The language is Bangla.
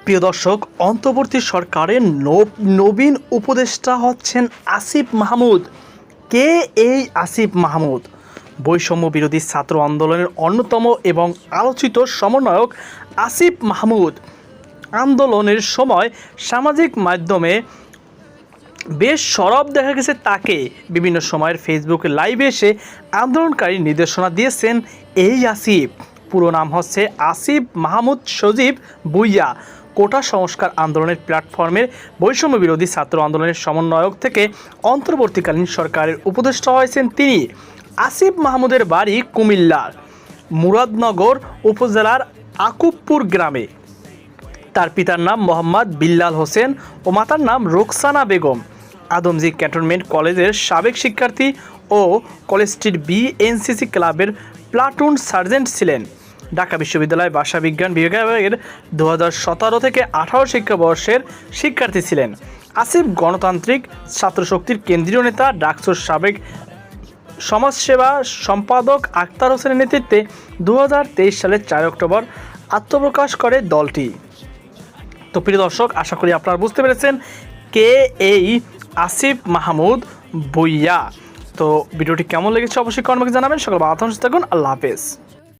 প্রিয় দর্শক, অন্তর্বর্তী সরকারের নবীন উপদেষ্টা হচ্ছেন আসিফ মাহমুদ। কে এই আসিফ মাহমুদ? বৈষম্য বিরোধী ছাত্র আন্দোলনের অন্যতম এবং আলোচিত সমন্বয়ক আসিফ মাহমুদ আন্দোলনের সময় সামাজিক মাধ্যমে বেশ সরব দেখা গেছে। তাকে বিভিন্ন সময়ের ফেসবুক লাইভে এসে আন্দোলনকারী নির্দেশনা দিয়েছেন এই আসিফ। পুরো নাম হচ্ছে আসিফ মাহমুদ সজীব ভুঁইয়া। কোটা সংস্কার আন্দোলনের প্ল্যাটফর্মের বৈষম্য বিরোধী ছাত্র আন্দোলনের সমন্বয়ক থেকে অন্তর্বর্তীকালীন সরকারের উপদেষ্টা হয়েছেন তিনি। আসিফ মাহমুদের বাড়ি কুমিল্লার মুরাদনগর উপজেলার আকুবপুর গ্রামে। তার পিতার নাম মোহাম্মদ বিল্লাল হোসেন ও মাতার নাম রোকসানা বেগম। আদমজী ক্যান্টনমেন্ট কলেজের সাবেক শিক্ষার্থী ও কলেজটির বিএনসিসি ক্লাবের প্লাটুন সার্জেন্ট ছিলেন। ঢাকা বিশ্ববিদ্যালয় ভাষা বিজ্ঞান বিভাগের 2017 থেকে 18 শিক্ষাবর্ষের শিক্ষার্থী ছিলেন। আসিফ গণতান্ত্রিক ছাত্রশক্তির কেন্দ্রীয় নেতা, ডাকসুর সাবেক সমাজসেবা সম্পাদক আক্তার হোসেনের নেতৃত্বে 2023 সালের 4 অক্টোবর আত্মপ্রকাশ করে দলটি। তো প্রিয় দর্শক, আশা করি আপনারা বুঝতে পেরেছেন কে এই আসিফ মাহমুদ ভুঁইয়া। তো ভিডিওটি কেমন লেগেছে অবশ্যই কমেন্টে জানাবেন। সকল ভালো থাকুন, আল্লাহ হাফেজ।